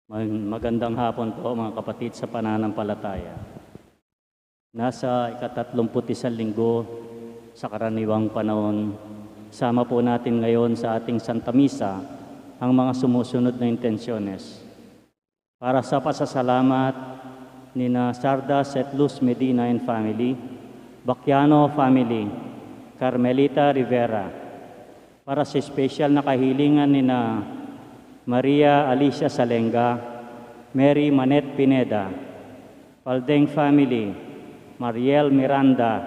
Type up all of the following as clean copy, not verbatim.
Magandang hapon po mga kapatid sa pananampalataya. Nasa ika-31 linggo sa karaniwang panahon, sama po natin ngayon sa ating Santa Misa ang mga sumusunod na intensyones. Para sa pasasalamat ni Sardas et Luz Medina and family, Bacchiano family, Carmelita Rivera. Para sa espesyal na kahilingan ni Maria Alicia Salenga, Mary Manet Pineda, Paldeng family, Mariel Miranda,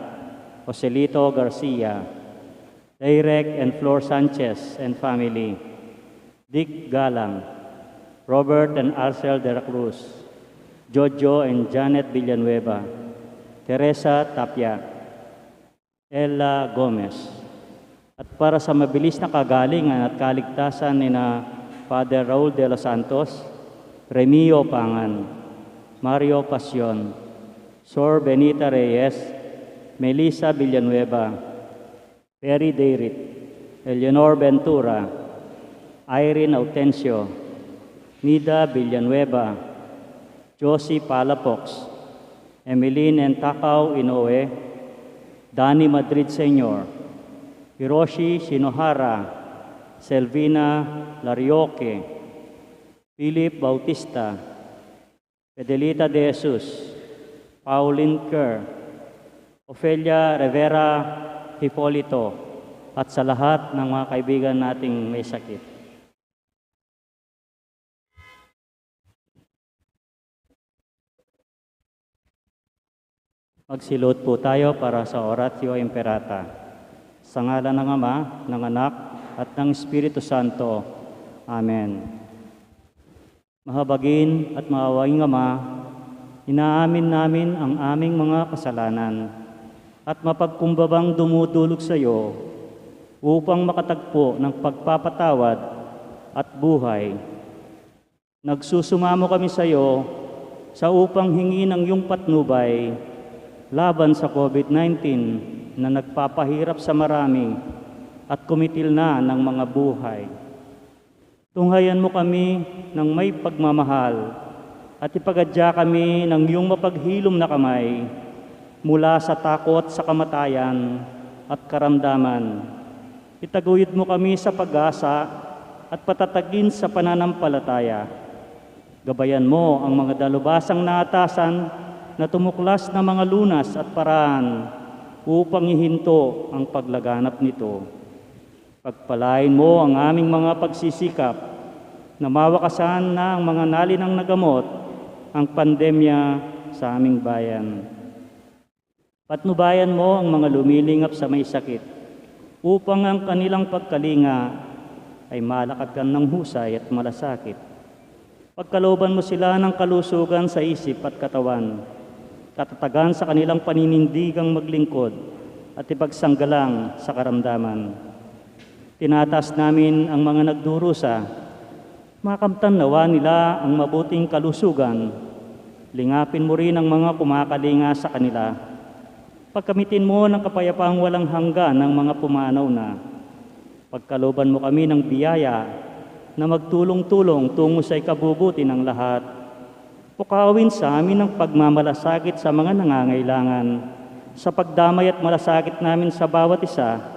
Joselito Garcia, Derek and Flor Sanchez and family, Dick Galang, Robert and Arcel de la Cruz, Jojo and Janet Villanueva, Teresa Tapia, Ella Gomez. At para sa mabilis na kagalingan at kaligtasan ni Father Raul de los Santos, Remio Pangan, Mario Pasion, Sor Benita Reyes, Melissa Villanueva, Perry Deirit, Eleanor Ventura, Irene Autencio, Nida Villanueva, Josie Palafox, Emeline Entacao Inoue, Danny Madrid Sr., Hiroshi Shinohara, Selvina Larioque, Philip Bautista, Fidelita de Jesus, Pauline Kerr, Ofelia Rivera Hipolito, at sa lahat ng mga kaibigan nating may sakit. Magsilot po tayo para sa Oratio Imperata. Sa ngalan ng Ama, ng Anak, at ng Espiritu Santo. Amen. Mahabagin at maawaing Ama, inaamin namin ang aming mga kasalanan at mapagkumbabang dumudulog sa iyo upang makatagpo ng pagpapatawad at buhay. Nagsusumamo kami sa iyo sa upang hingi ng iyong patnubay laban sa COVID-19 na nagpapahirap sa marami at kumitil na ng mga buhay. Tunghayan mo kami ng may pagmamahal at ipagadya kami ng iyong mapaghilom na kamay mula sa takot sa kamatayan at karamdaman. Itaguyod mo kami sa pag-asa at patatagin sa pananampalataya. Gabayan mo ang mga dalubhasang naatasan na tumuklas na mga lunas at paraan upang ihinto ang paglaganap nito. Pagpalain mo ang aming mga pagsisikap na mawakasan na ang mga nalinang nagamot ang pandemya sa aming bayan. Patnubayan mo ang mga lumilingap sa may sakit upang ang kanilang pagkalinga ay malakagkan ng husay at malasakit. Pagkalooban mo sila ng kalusugan sa isip at katawan, katatagan sa kanilang paninindigang maglingkod at ipagsanggalang sa karamdaman. Tinatas namin ang mga nagdurusa, makamtan nawa nila ang mabuting kalusugan. Lingapin mo rin ang mga kumakalinga sa kanila. Pagkamitin mo ng kapayapaang walang hanggan ng mga pumanaw na. Pagkalooban mo kami ng biyaya na magtulong-tulong tungo sa ikabubuti ng lahat. Pukawin sa amin ang pagmamalasakit sa mga nangangailangan. Sa pagdamay at malasakit namin sa bawat isa,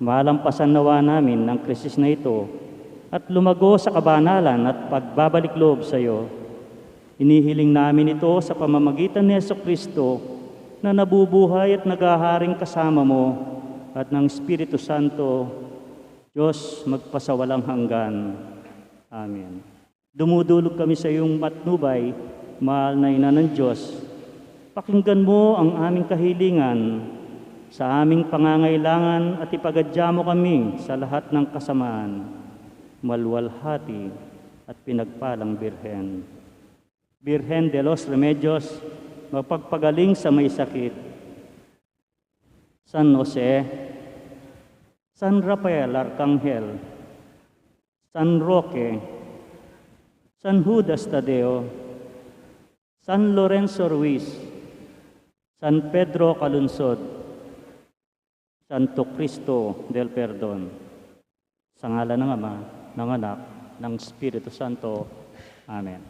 malampasan nawa namin ang krisis na ito at lumago sa kabanalan at pagbabalik loob sa iyo. Inihiling namin ito sa pamamagitan ni Jesucristo na nabubuhay at naghaharing kasama mo at ng Espiritu Santo, Diyos magpasawalang hanggan. Amen. Dumudulog kami sa iyong matnubay, mahal na Ina ng Diyos. Pakinggan mo ang aming kahilingan sa aming pangangailangan at ipagadya mo kami sa lahat ng kasamaan, malwalhati at pinagpalang Birhen. Birhen de los Remedios, magpagpagaling sa may sakit. San Jose, San Rafael Arcangel, San Roque, San Judas Tadeo, San Lorenzo Ruiz, San Pedro Calunsod, Santo Cristo del Perdon. Sa ngalan ng Ama, ng Anak, ng Espiritu Santo. Amen.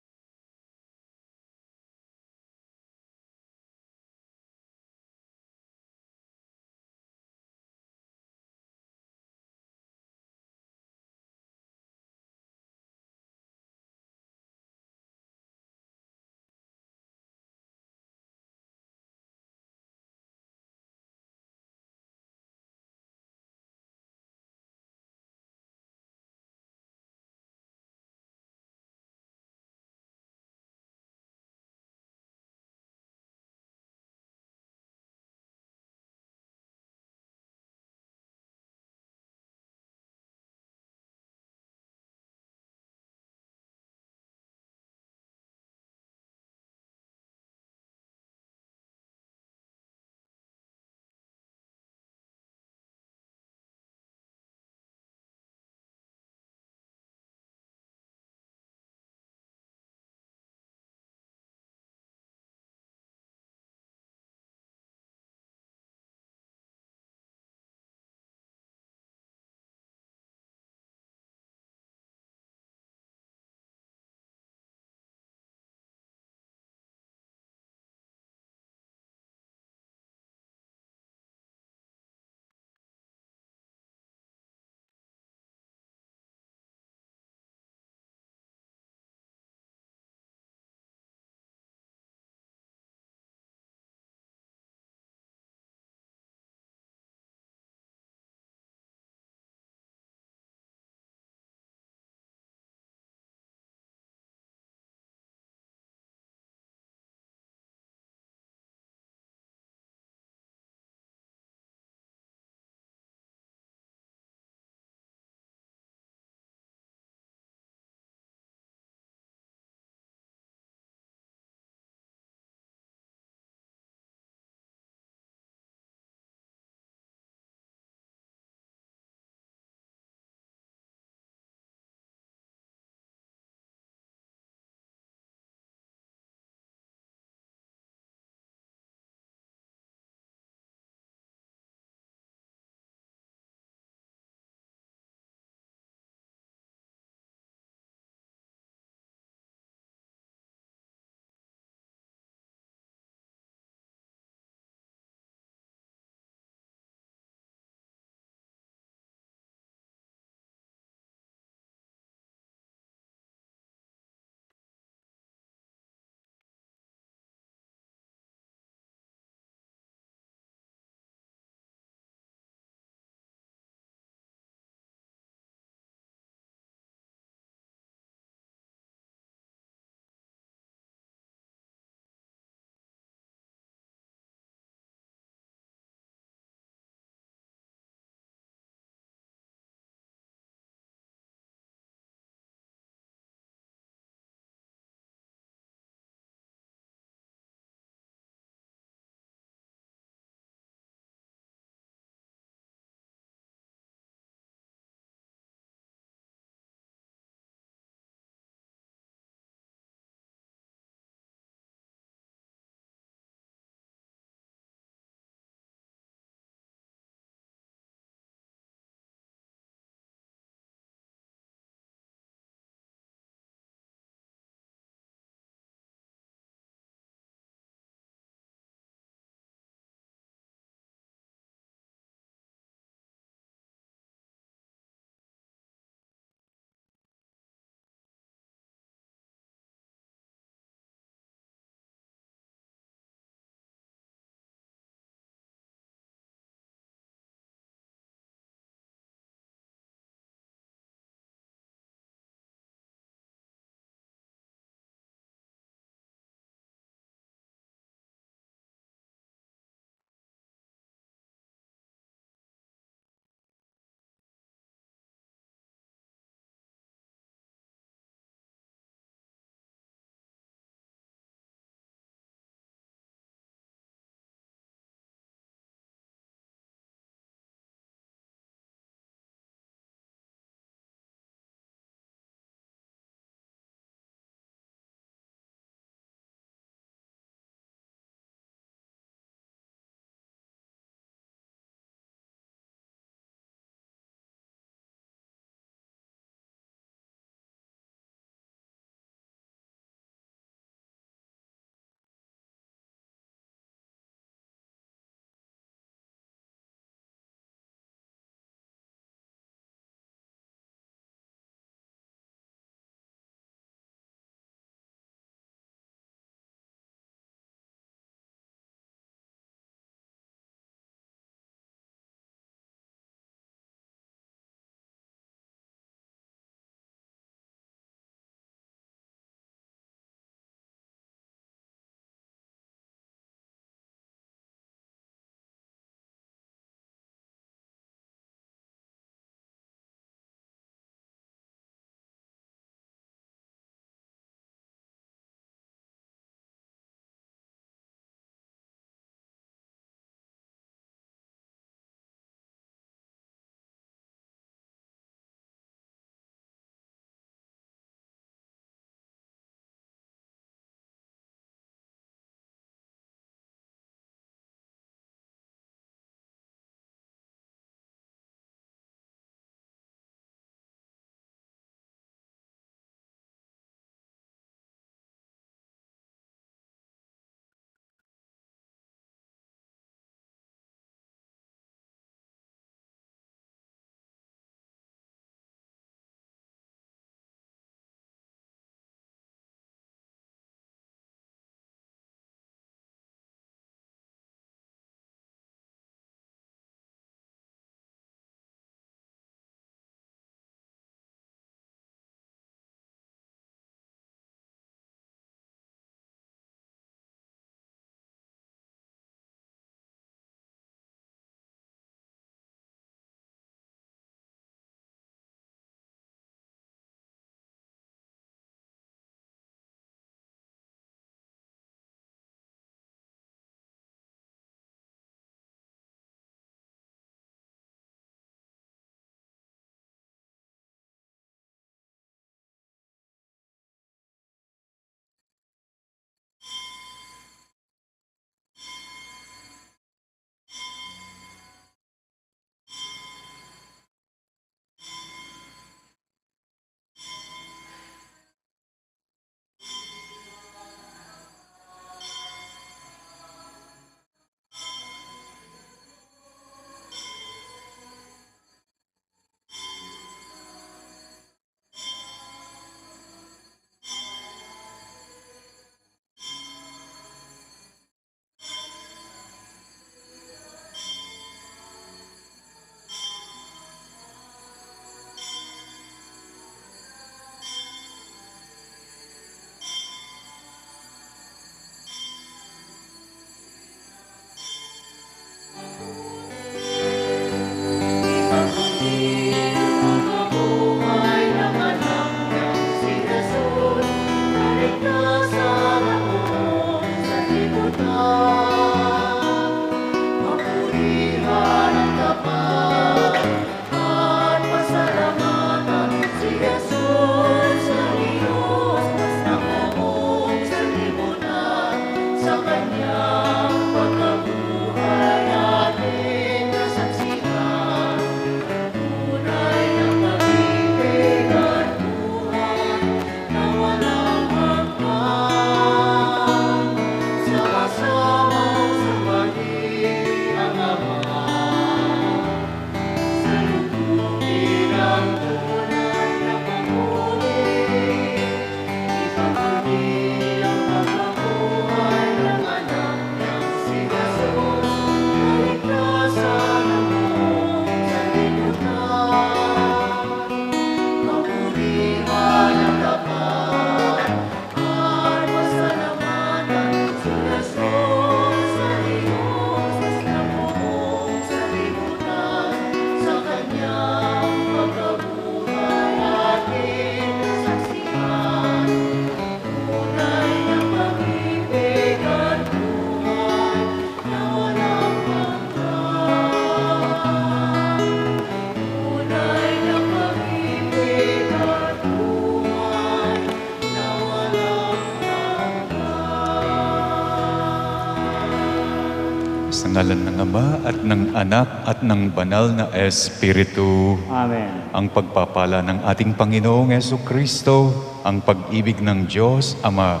Sa ngalan ng Ama at ng Anak at ng Banal na Espiritu. Amen. Ang pagpapala ng ating Panginoong Jesucristo, ang pag-ibig ng Diyos Ama,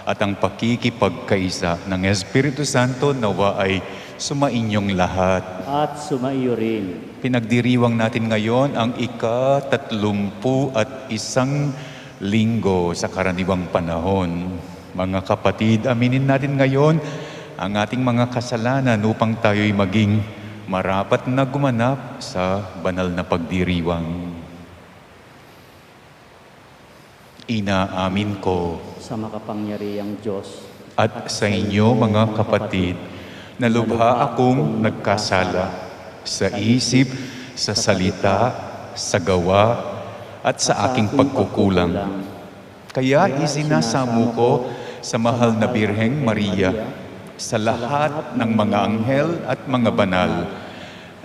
at ang pakikipagkaisa ng Espiritu Santo nawa ay sumainyong lahat. At sumaiyo rin. Pinagdiriwang natin ngayon ang ika-31 linggo sa karaniwang panahon. Mga kapatid, aminin natin ngayon ang ating mga kasalanan upang tayo'y maging marapat na gumanap sa banal na pagdiriwang. Inaamin ko Sa makapangyarihang Diyos at sa inyo mga kapatid na lubha akong nagkasala sa isip, sa salita, sa gawa, at sa aking pagkukulang. Kaya isinasamo ko sa mahal na Birheng Maria, sa lahat ng mga anghel at mga banal,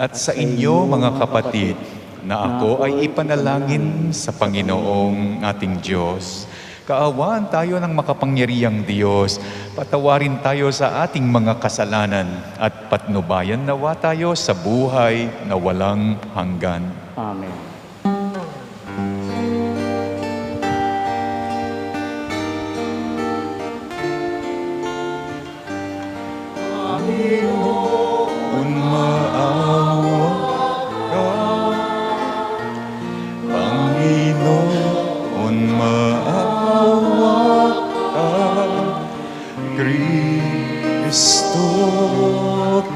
at sa inyo mga kapatid, na ako ay ipanalangin sa Panginoong ating Diyos. Kaawaan tayo ng makapangyarihang Diyos, patawarin tayo sa ating mga kasalanan, at patnubayan nawa tayo sa buhay na walang hanggan. Amen. Panginoon, maawa ka. Panginoon, maawa ka. Kristo,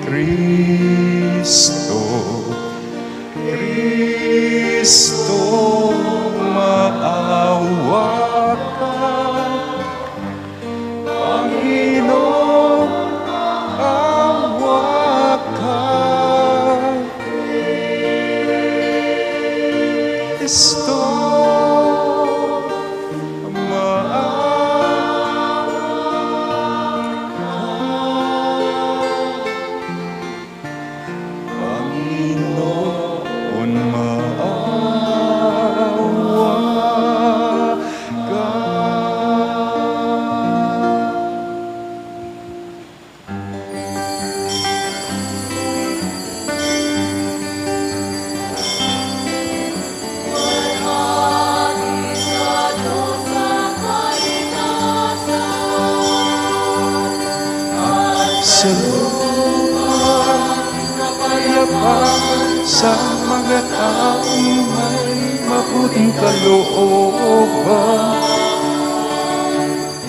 Kristo, Kristo, maawa ka. Panginoon, awa ka. Kristo, Panginoon, maawa ka. Sa lupa, kapayapaan sa mga taong may mabuting kalooban.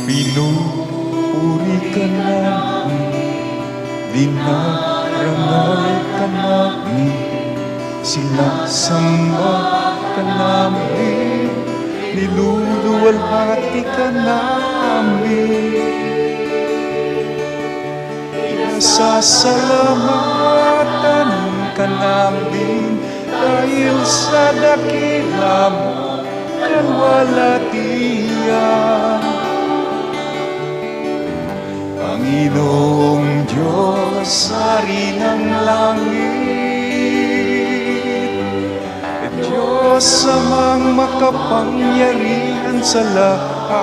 Pinupuri ka namin, dinarangal ka namin, sinasamba ka namin, niluluwalhati ka namin. Sasalamatan ka namin dahil sa dakila mo kalwalatian. Panginoong Diyos, Hari ng langit, Diyos amang makapangyarihan sa lahat,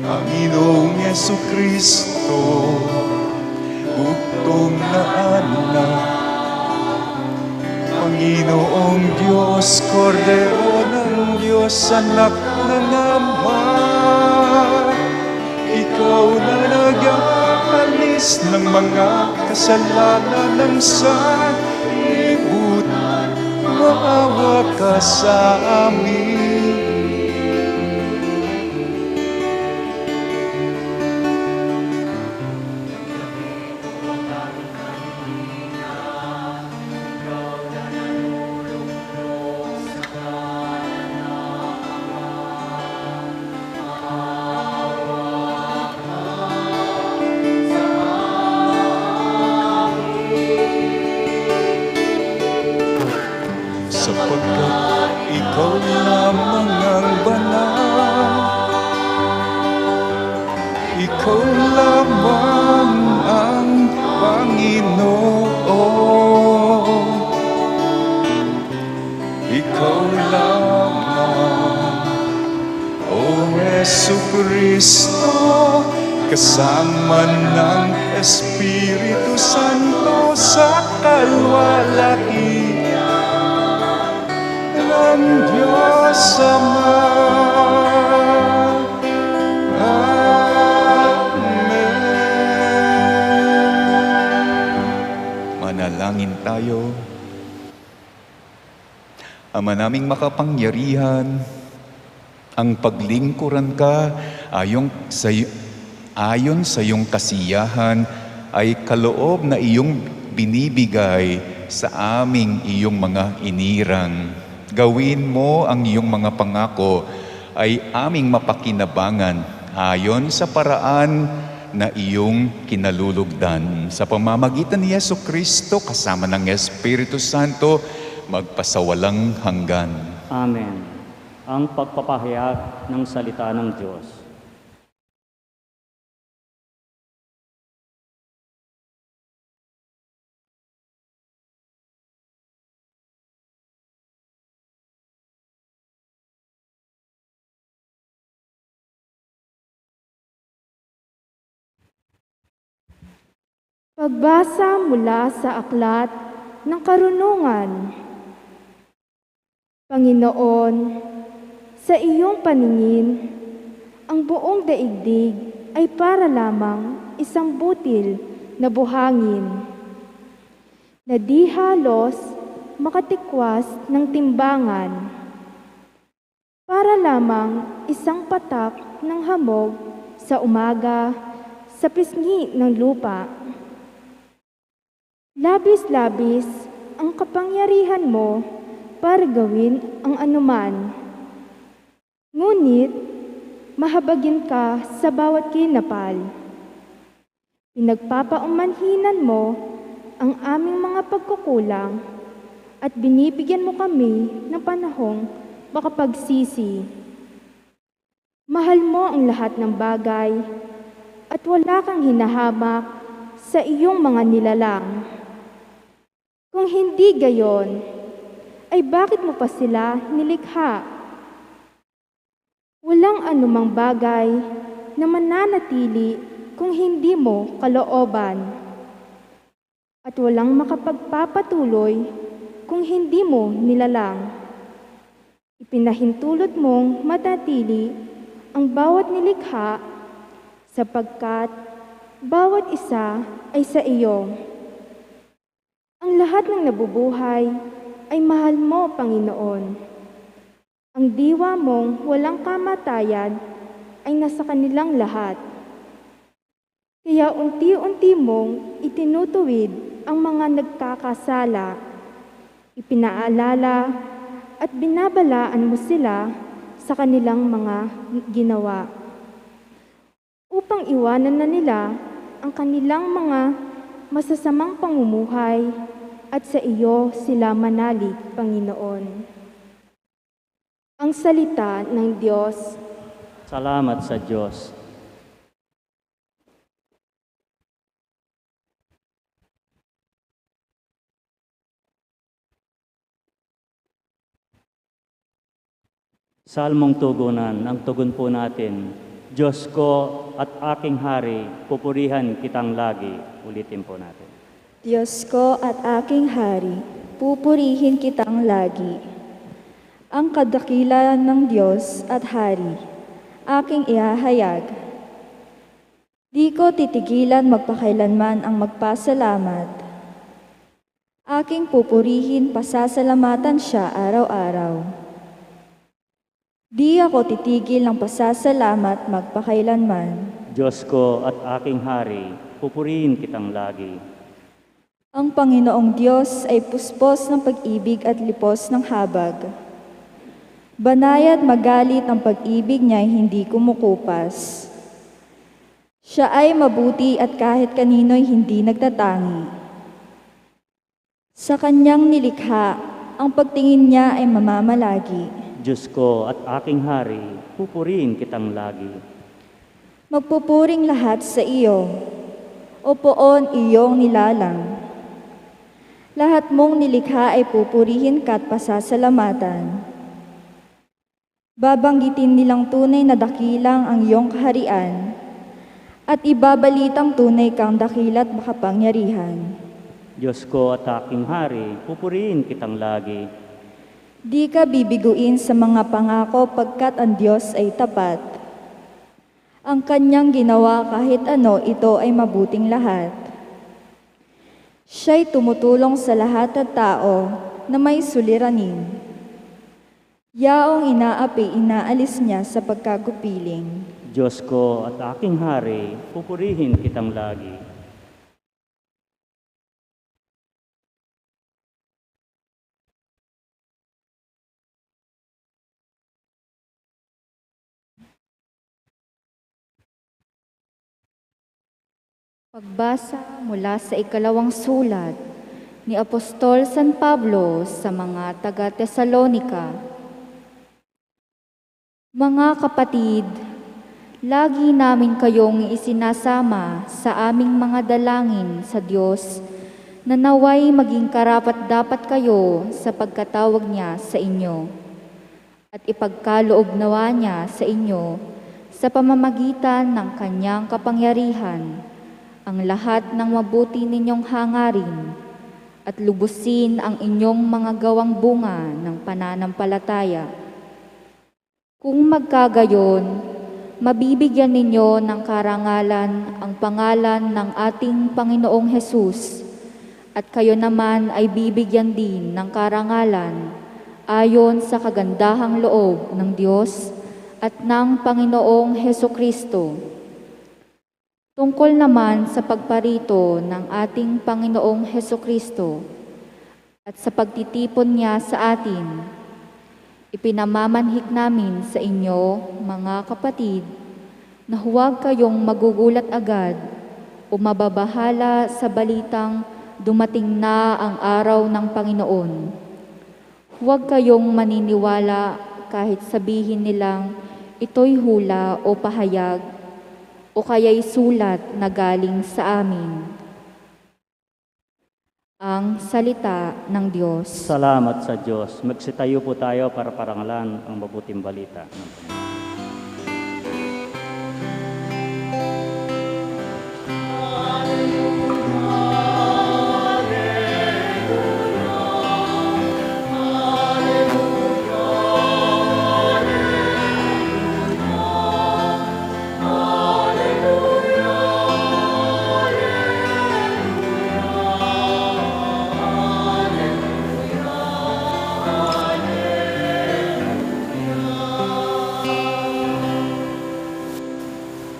Panginoong Yesukristo, bugtong na anak, Panginoong Diyos, Kordero ng Diyos, anak ng Ama, ikaw na nag-aalis ng mga kasalanan ng sanlibutan, maawa ka sa amin. Sapagkat ikaw lamang ang banal, ikaw lamang ang Panginoon, ikaw lamang, O Jesucristo, kasama ng Espiritu Santo sa kalwalhatian ng Diyos Ama. Amen. Manalangin tayo. Ama naming makapangyarihan, ang paglingkuran ka ayon sa iyong kasiyahan ay kaloob na iyong binibigay sa aming iyong mga inirang. Gawin mo ang iyong mga pangako ay aming mapakinabangan ayon sa paraan na iyong kinalulugdan. Sa pamamagitan ni Jesucristo kasama ng Espiritu Santo, magpasawalang hanggan. Amen. Ang pagpapahayag ng salita ng Diyos. Pagbasa mula sa Aklat ng Karunungan. Panginoon, sa iyong paningin, ang buong daigdig ay para lamang isang butil na buhangin, na di halos makatikwas ng timbangan, para lamang isang patak ng hamog sa umaga sa pisngi ng lupa. Labis-labis ang kapangyarihan mo para gawin ang anuman. Ngunit, mahabagin ka sa bawat kinapal. Pinagpapaumanhinan mo ang aming mga pagkukulang at binibigyan mo kami ng panahong makapagsisi. Mahal mo ang lahat ng bagay at wala kang hinahamak sa iyong mga nilalang. Kung hindi gayon, ay bakit mo pa sila nilikha? Walang anumang bagay na mananatili kung hindi mo kalooban. At walang makapagpapatuloy kung hindi mo nilalang. Ipinahintulot mong matatili ang bawat nilikha sapagkat bawat isa ay sa iyo. Ang lahat ng nabubuhay ay mahal mo, Panginoon. Ang diwa mong walang kamatayan ay nasa kanilang lahat. Kaya unti-unti mong itinutuwid ang mga nagkakasala, ipinaalala at binabalaan mo sila sa kanilang mga ginawa, upang iwanan na nila ang kanilang mga masasamang pamumuhay at sa iyo sila manalig, Panginoon. Ang salita ng Diyos. Salamat sa Diyos. Salmong tugunan, ang tugon po natin, Diyos ko at aking hari, pupurihan kitang lagi. Ulitin po natin. Diyos ko at aking hari, pupurihin kitang lagi. Ang kadakilaan ng Diyos at hari, aking ihahayag. Di ko titigilan magpakailanman ang magpasalamat. Aking pupurihin, pasasalamatan siya araw-araw. Di ako titigil ng pasasalamat magpakailanman. Diyos ko at aking hari, pupurihin kitang lagi. Ang Panginoong Diyos ay puspos ng pag-ibig at lipos ng habag. Banay at magalit ang pag-ibig niya ay hindi kumukupas. Siya ay mabuti at kahit kanino'y hindi nagtatangi. Sa kanyang nilikha, ang pagtingin niya ay mamamalagi. Diyos ko at aking hari, pupurihin kitang lagi. Magpupuring lahat sa iyo, o poon iyong nilalang. Lahat mong nilikha ay pupurihin ka at pasasalamatan. Babanggitin nilang tunay na dakilang ang iyong kaharian, at ibabalitang tunay kang dakila't makapangyarihan. Diyos ko at aking hari, pupurihin kitang lagi. Di ka bibiguin sa mga pangako pagkat ang Diyos ay tapat. Ang kanyang ginawa kahit ano, ito ay mabuting lahat. Siya'y tumutulong sa lahat ng tao na may suliranin. Yaong inaapi, inaalis niya sa pagkagupiling. Diyos ko at aking hari, pupurihin kitang lagi. Pagbasa mula sa ikalawang sulat ni Apostol San Pablo sa mga taga-Tesalonika. Mga kapatid, lagi namin kayong isinasama sa aming mga dalangin sa Diyos na naway maging karapat-dapat kayo sa pagkatawag niya sa inyo at ipagkaloob nawa niya sa inyo sa pamamagitan ng kanyang kapangyarihan ang lahat ng mabuti ninyong hangarin at lubusin ang inyong mga gawang bunga ng pananampalataya. Kung magkagayon, mabibigyan ninyo ng karangalan ang pangalan ng ating Panginoong Hesus at kayo naman ay bibigyan din ng karangalan ayon sa kagandahang loob ng Diyos at ng Panginoong Hesukristo. Tungkol naman sa pagparito ng ating Panginoong Hesukristo at sa pagtitipon niya sa atin, ipinamamanhik namin sa inyo, mga kapatid, na huwag kayong magugulat agad o mababahala sa balitang dumating na ang araw ng Panginoon. Huwag kayong maniniwala kahit sabihin nilang ito'y hula o pahayag o kaya'y sulat na galing sa amin. Ang salita ng Diyos. Salamat sa Diyos. Magsitayo po tayo para parangalan ang mabuting balita ng Panginoon.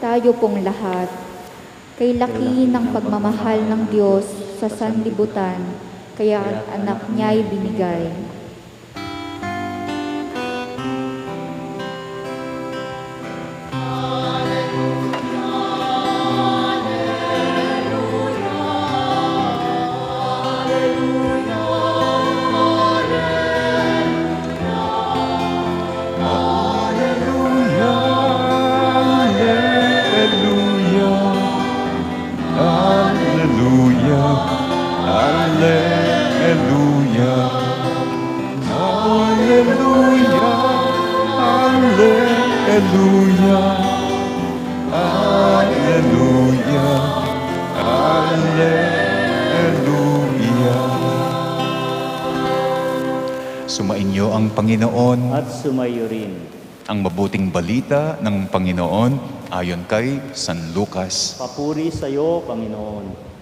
Tayo pong lahat, kay laki ng pagmamahal ng Diyos sa sanlibutan, kaya ang anak niya'y binigay. Sumainyo ang Panginoon. At sumayo rin. Ang mabuting balita ng Panginoon ayon kay San Lucas. Papuri sa iyo, Panginoon.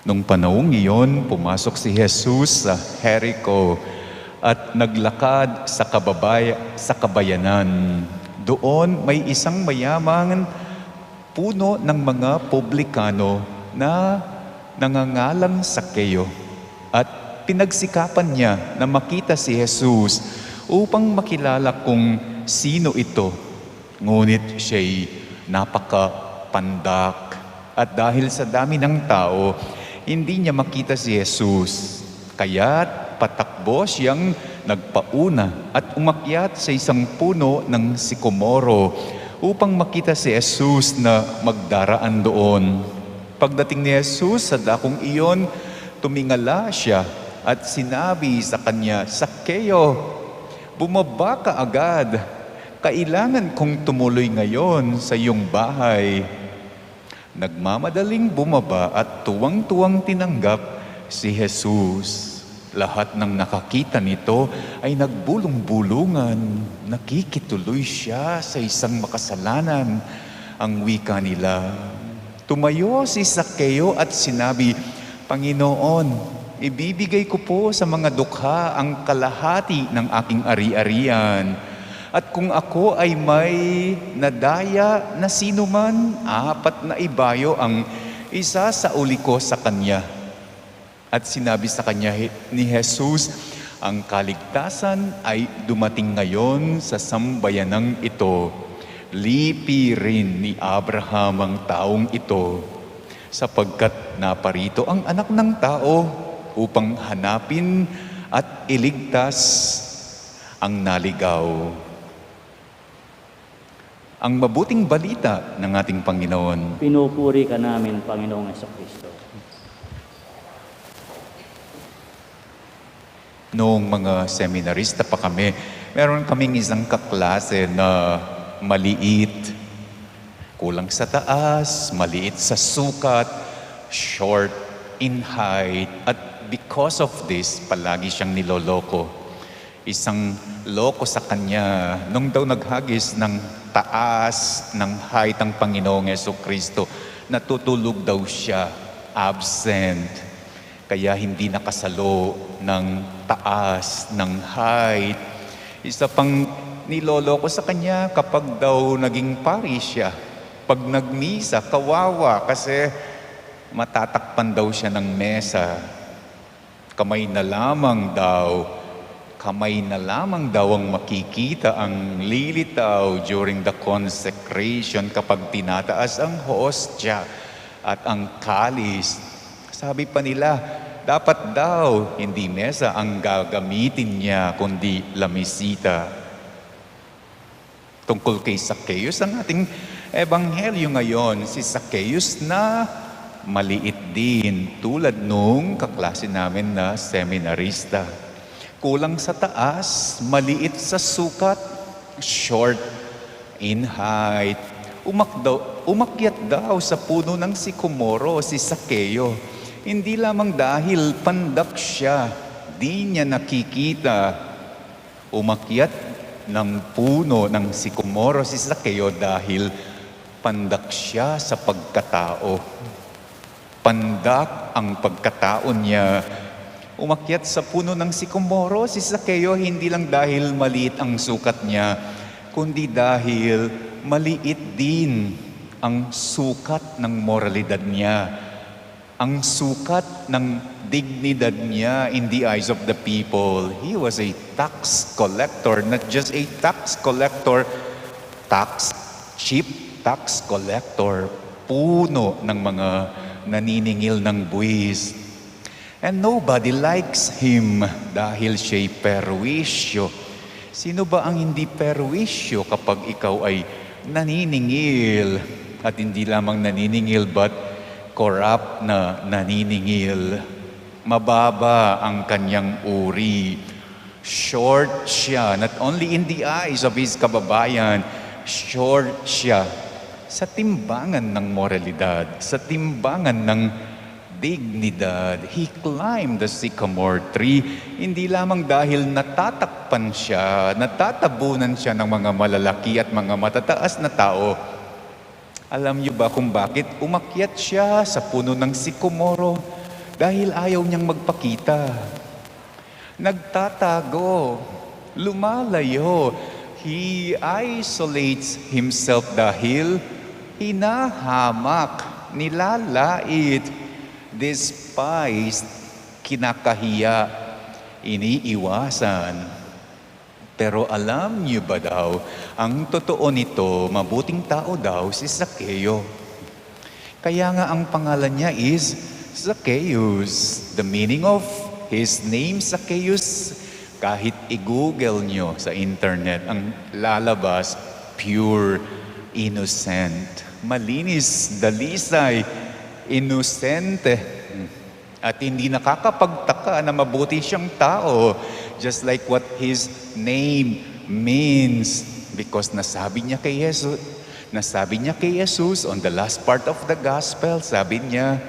Nung panahong iyon, pumasok si Jesus sa Jericho at naglakad sa kabayanan. Doon may isang mayamang puno ng mga publikano na nangangalang Sakeo. At pinagsikapan niya na makita si Jesus upang makilala kung sino ito. Ngunit siya'y napakapandak. At dahil sa dami ng tao, hindi niya makita si Jesus. Kaya't patakbo siyang nagpauna at umakyat sa isang puno ng sikomoro upang makita si Jesus na magdaraan doon. Pagdating ni Jesus sa dakong iyon, tumingala siya at sinabi sa kanya, Sakeo, bumaba ka agad. Kailangan kong tumuloy ngayon sa iyong bahay. Nagmamadaling bumaba at tuwang-tuwang tinanggap si Jesus. Lahat ng nakakita nito ay nagbulong-bulungan. Nakikituloy siya sa isang makasalanan. Ang wika nila. Tumayo si Sakeo at sinabi, Panginoon, ibibigay ko po sa mga dukha ang kalahati ng aking ari-arian. At kung ako ay may nadaya na sino man, 4 na ibayo ang isa sa uli ko sa kanya. At sinabi sa kanya ni Jesus, ang kaligtasan ay dumating ngayon sa sambayanang ito. Lipi rin ni Abraham ang taong ito, sapagkat naparito ang anak ng tao upang hanapin at iligtas ang naligaw. Ang mabuting balita ng ating Panginoon. Pinupuri ka namin, Panginoong Jesucristo. Noong mga seminarista pa kami, meron kaming isang kaklase na maliit. Kulang sa taas, maliit sa sukat, short in height. At because of this, palagi siyang niloloko. Isang loko sa kanya, nung daw naghagis ng taas ng height ang Panginoong Jesucristo, natutulog daw siya, absent. Kaya hindi nakasalo ng taas, ng height. Isa pang niloloko sa kanya kapag daw naging pari siya. Pag nagmisa, kawawa kasi matatakpan daw siya ng mesa. Kamay na lamang daw ang makikita ang lilitaw during the consecration kapag tinataas ang hostya at ang kalis. Sabi pa nila, dapat daw hindi mesa ang gagamitin niya kundi lamisita. Tungkol kay Zacchaeus, ang ating ebanghelyo ngayon, si Zacchaeus na maliit din tulad nung kaklase namin na seminarista. Kulang sa taas, maliit sa sukat, short in height. Umakyat daw sa puno ng sikomoro si Zacchaeo. Hindi lamang dahil pandak siya, di niya nakikita. Umakyat ng puno ng sikomoro si Zacchaeo dahil pandak siya sa pagkatao. Pandak ang pagkatao niya. Umakyat sa puno ng sikomoro si Zacchaeo hindi lang dahil maliit ang sukat niya, kundi dahil maliit din ang sukat ng moralidad niya, ang sukat ng dignidad niya in the eyes of the people. He was a tax collector, not just a tax collector, cheap tax collector, puno ng mga naniningil ng buwis. And nobody likes him dahil siya'y perwisyo. Sino ba ang hindi perwisyo kapag ikaw ay naniningil? At hindi lamang naniningil but corrupt na naniningil. Mababa ang kanyang uri. Short siya, not only in the eyes of his kababayan, short siya sa timbangan ng moralidad, sa timbangan ng dignidad. He climbed the sycamore tree, hindi lamang dahil natatakpan siya, natatabunan siya ng mga malalaki at mga matataas na tao. Alam niyo ba kung bakit umakyat siya sa puno ng sikomoro? Dahil ayaw niyang magpakita. Nagtatago, lumalayo. He isolates himself dahil hinahamak, nilalait, despised, kinakahiya, iniiwasan. Pero alam niyo ba daw, ang totoo nito, mabuting tao daw si Zaccheo. Kaya nga ang pangalan niya is Zacchaeus. The meaning of his name, Zacchaeus, kahit i-google nyo sa internet, ang lalabas, pure, innocent. Malinis, dalisay, inosente. At hindi nakakapagtaka na mabuti siyang tao. Just like what his name means. Because nasabi niya kay Jesus on the last part of the gospel, sabi niya,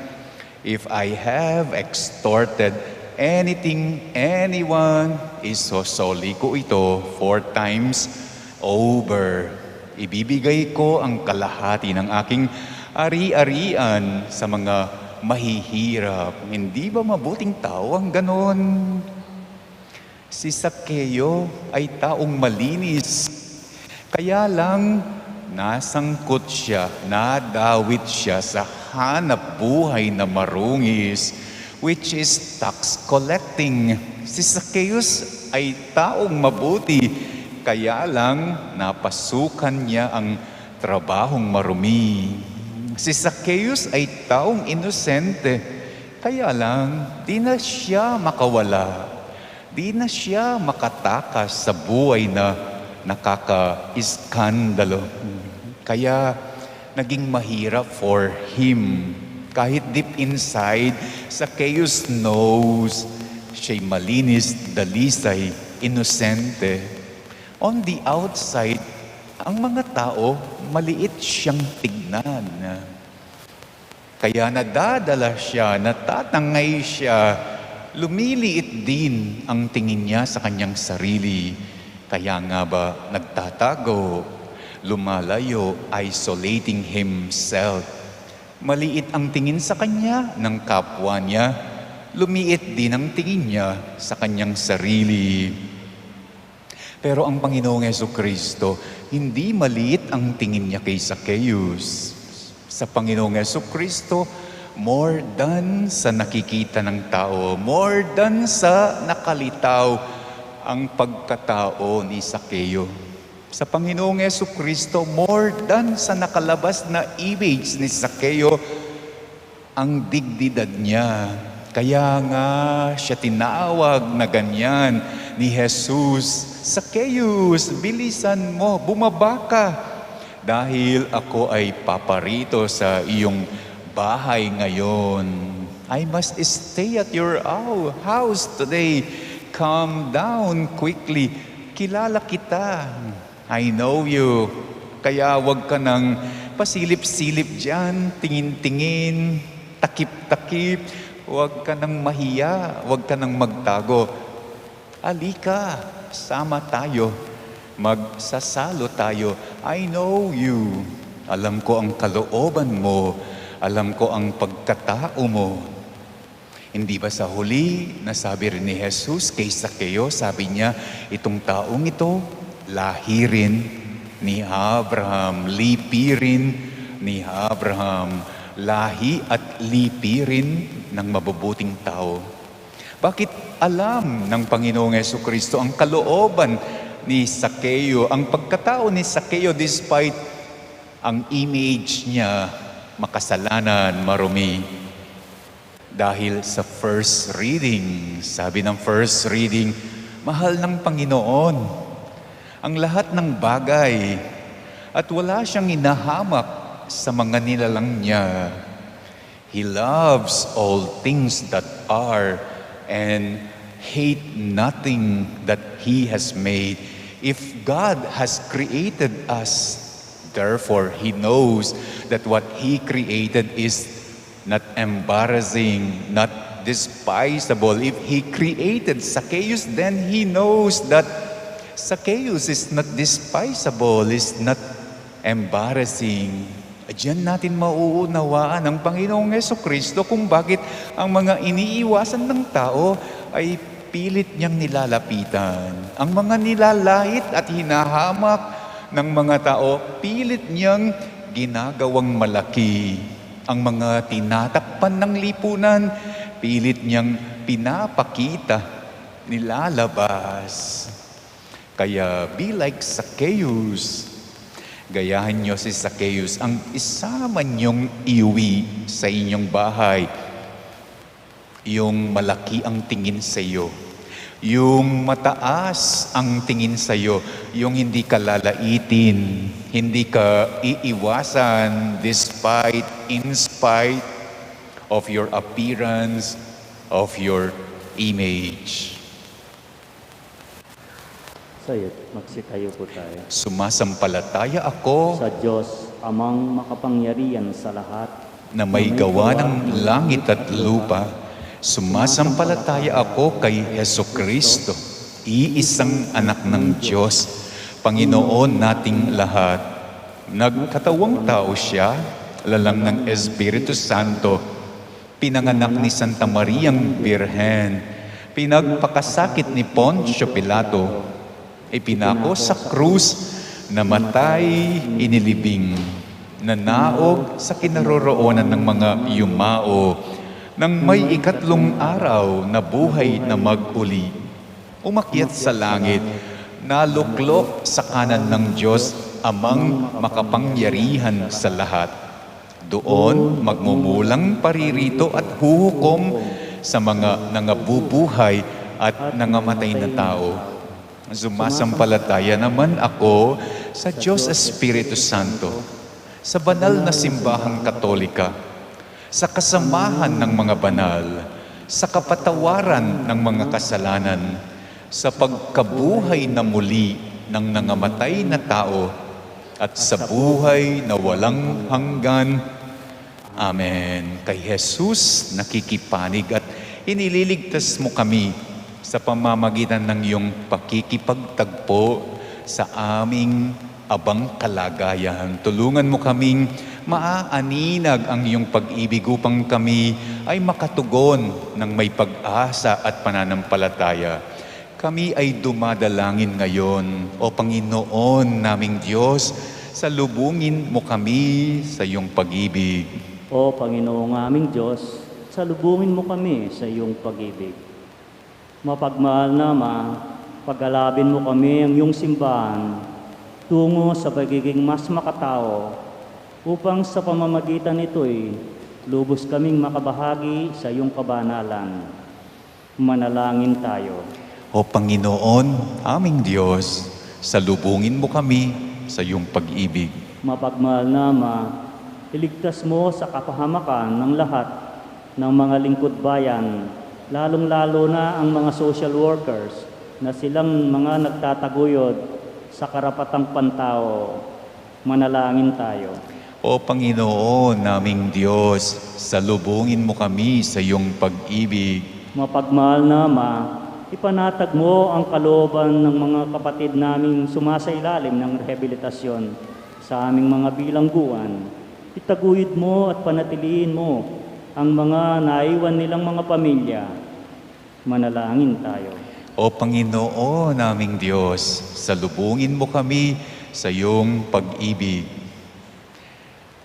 if I have extorted anything, anyone, isosoli ko ito 4 times over. Ibibigay ko ang kalahati ng aking ari-arian sa mga mahihirap. Hindi ba mabuting tao ang ganon? Si Zaccheo ay taong malinis. Kaya lang, nasangkot siya, nadawit siya sa hanap buhay na marungis, which is tax collecting. Si Zacchaeus ay taong mabuti, kaya lang napasukan niya ang trabahong marumi. Si Zacchaeus ay taong inosente, kaya lang di na siya makawala, di na siya makatakas sa buhay na nakaka-iskandalo. Kaya naging mahirap for him. Kahit deep inside, Zacchaeus knows siya'y malinis, dalisay, inosente. On the outside, ang mga tao, maliit siyang tignan. Kaya nadadala siya, natatangay siya, lumiliit din ang tingin niya sa kanyang sarili. Kaya nga ba nagtatago, lumalayo, isolating himself. Maliit ang tingin sa kanya ng kapwa niya, lumiit din ang tingin niya sa kanyang sarili. Pero ang Panginoong Jesucristo, hindi maliit ang tingin niya kay Zacchaeus. Sa Panginoong Jesucristo, more than sa nakikita ng tao, more than sa nakalitaw ang pagkatao ni Zaccheo. Sa Panginoong Jesucristo, more than sa nakalabas na image ni Zaccheo, ang dignidad niya. Kaya nga siya tinawag na ganyan ni Jesus, Zacchaeus, bilisan mo, bumaba ka. Dahil ako ay paparito sa iyong bahay ngayon. I must stay at your house today. Come down quickly. Kilala kita. I know you. Kaya wag ka nang pasilip-silip dyan, tingin-tingin, takip-takip. Wag ka nang mahiya, wag ka nang magtago. Alika, sama tayo. Magsasalo tayo. I know you. Alam ko ang kalooban mo. Alam ko ang pagkatao mo. Hindi ba sa huli, nasabi rin ni Jesus kay Zaccheo, sabi niya, itong taong ito, lahi rin ni Abraham, lipi rin ni Abraham, lahi at lipi rin ng mabubuting tao. Bakit alam ng Panginoong Jesucristo ang kalooban ni Zaccheo, ang pagkatao ni Zaccheo despite ang image niya, makasalanan, marumi? Dahil sa first reading, sabi ng first reading, mahal ng Panginoon ang lahat ng bagay at wala siyang inahamak sa mga nilalang niya. He loves all things that are and hate nothing that He has made. If God has created us, therefore He knows that what He created is not embarrassing, not despisable. If He created Zacchaeus, then He knows that Zacchaeus is not despisable, is not embarrassing. Diyan natin mauunawaan ng Panginoong Jesucristo kung bakit ang mga iniiwasan ng tao ay pilit niyang nilalapitan. Ang mga nilalait at hinahamak ng mga tao, pilit niyang ginagawang malaki. Ang mga tinatakpan ng lipunan, pilit niyang pinapakita, nilalabas. Kaya be like Zacchaeus. Gayahin niyo si Zacchaeus, ang isama niyong iuwi sa inyong bahay. Yung malaki ang tingin sa iyo. Yung mataas ang tingin sa iyo. Yung hindi ka lalaitin, hindi ka iiwasan despite, in spite of your appearance, of your image. Magsitayo po tayo. Sumasampalataya ako Sa Diyos, Amang makapangyarihan sa lahat, na may gawa ng langit at lupa. Sumasampalataya ako kay Jesucristo, iisang anak ng Diyos, Panginoon nating lahat. Nagkatawang tao siya, lalang ng Espiritu Santo, pinanganak ni Santa Mariang Birhen, pinagpakasakit ni Poncio Pilato, ipinako sa krus, namatay, inilibing, nanaog sa kinaroroonan ng mga yumao, nang may ikatlong araw na buhay na mag-uli. Umakyat sa langit, naluklok sa kanan ng Diyos, Amang makapangyarihan sa lahat. Doon magmumulang paririto at huhukom sa mga nangabubuhay at nangamatay na tao. Sumasampalataya naman ako sa Diyos Espiritu Santo, sa banal na simbahang Katolika, sa kasamahan ng mga banal, sa kapatawaran ng mga kasalanan, sa pagkabuhay na muli ng nangamatay na tao, at sa buhay na walang hanggan. Amen. Kay Jesus nakikipanig at inililigtas mo kami sa pamamagitan ng iyong pakikipagtagpo sa aming abang kalagayan. Tulungan mo kaming maaaninag ang iyong pag-ibig upang kami ay makatugon ng may pag-asa at pananampalataya. Kami ay dumadalangin ngayon, O Panginoon naming Diyos, salubungin mo kami sa iyong pag-ibig. O Panginoong aming Diyos, salubungin mo kami sa iyong pag-ibig. Mapagmahal na Ama, pag-alabin mo kami ang iyong simbahan tungo sa pagiging mas makatao upang sa pamamagitan nito'y lubos kaming makabahagi sa iyong kabanalan. Manalangin tayo. O Panginoon, aming Diyos, salubungin mo kami sa iyong pag-ibig. Mapagmahal na Ama, iligtas mo sa kapahamakan ng lahat ng mga lingkod bayan, lalong-lalo na ang mga social workers na silang mga nagtataguyod sa karapatang pantao. Manalangin tayo. O Panginoon naming Diyos, salubungin mo kami sa iyong pag-ibig. Mapagmahal na Ama, ipanatag mo ang kalooban ng mga kapatid naming sumasailalim ng rehabilitasyon sa aming mga bilangguan. Itaguyod mo at panatiliin mo ang mga naiwan nilang mga pamilya. Manalangin tayo. O Panginoon naming Diyos, salubungin mo kami sa iyong pag-ibig.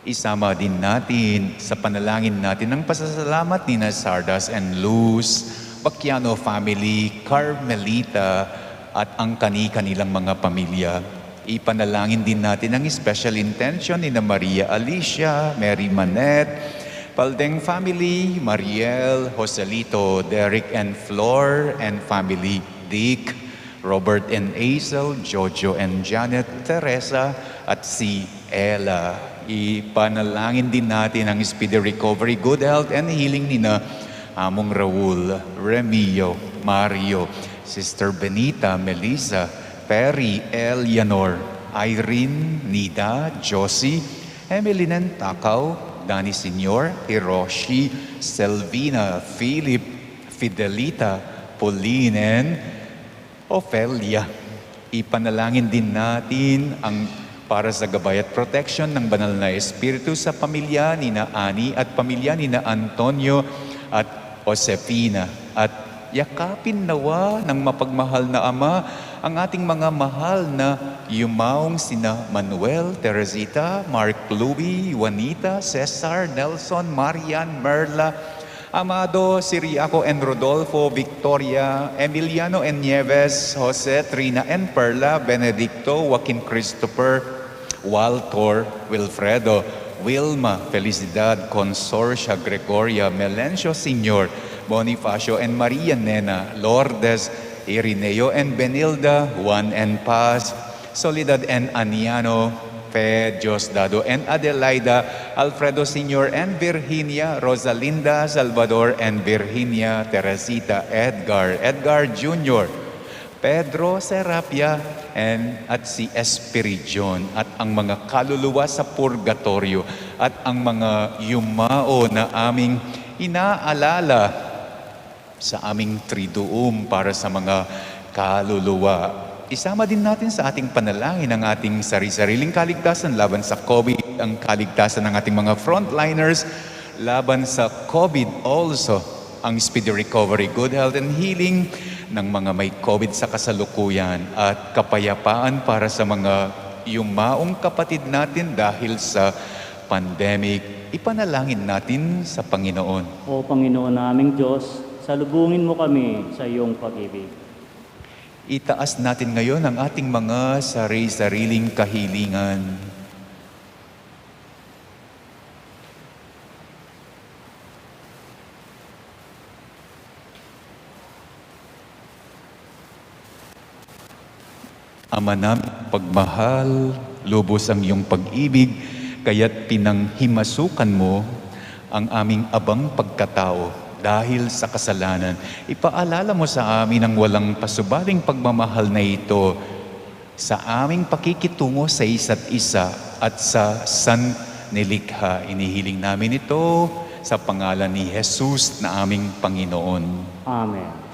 Isama din natin sa panalangin natin ang pasasalamat ni Sardas and Luz, Bacchiano family, Carmelita, at ang kani-kanilang mga pamilya. Ipanalangin din natin ang special intention ni Maria Alicia, Mary Manette, Paldeng family, Mariel, Joselito, Derek and Flor and family, Dick, Robert and Hazel, Jojo and Janet, Teresa, at si Ella. Ipanalangin din natin ang speedy recovery, good health, and healing ni na Among Raul, Remio, Mario, Sister Benita, Melissa, Perry, Eleanor, Irene, Nida, Josie, Emeline Takaw, Dani Senior, Hiroshi, Selvina, Philip, Fidelita, Pauline, and Ophelia. Ipanalangin din natin ang para sa gabay at protection ng banal na Espiritu sa pamilya ni na Ani at pamilya ni na Antonio at Josefina. At yakapin nawa ng mapagmahal na Ama ang ating mga mahal na yumaong sina Manuel, Teresita, Mark Louie, Juanita, Cesar, Nelson, Marian, Merla, Amado, Siriaco and Rodolfo, Victoria, Emiliano and Nieves, Jose, Trina and Perla, Benedicto, Joaquin Christopher, Walter, Wilfredo, Wilma, Felicidad, Consorcia, Gregoria, Melencio Senior, Bonifacio and Maria Nena, Lourdes, Irineo and Benilda, Juan and Paz, Soledad and Aniano, Fe, Diosdado and Adelaida, Alfredo Senior and Virginia, Rosalinda, Salvador and Virginia, Teresita, Edgar, Edgar Jr., Pedro Serapia, at si Espiridion, at ang mga kaluluwa sa purgatorio, at ang mga yumao na aming inaalala sa aming triduum para sa mga kaluluwa. Isama din natin sa ating panalangin ang ating sari-sariling kaligtasan laban sa COVID, ang kaligtasan ng ating mga frontliners laban sa COVID also, ang speedy recovery, good health and healing ng mga may COVID sa kasalukuyan at kapayapaan para sa mga yumaong kapatid natin dahil sa pandemic. Ipanalangin natin sa Panginoon. O Panginoon naming Diyos, salubungin mo kami sa iyong pag-ibig. Itaas natin ngayon ang ating mga sari-sariling kahilingan. Ama namin, pagmahal, lubos ang iyong pag-ibig, kaya't pinanghimasukan mo ang aming abang pagkatao dahil sa kasalanan. Ipaalala mo sa amin ang walang pasubaling pagmamahal na ito sa aming pakikitungo sa isa't isa at sa sannilikha. Inihiling namin ito sa pangalan ni Jesus na aming Panginoon. Amen.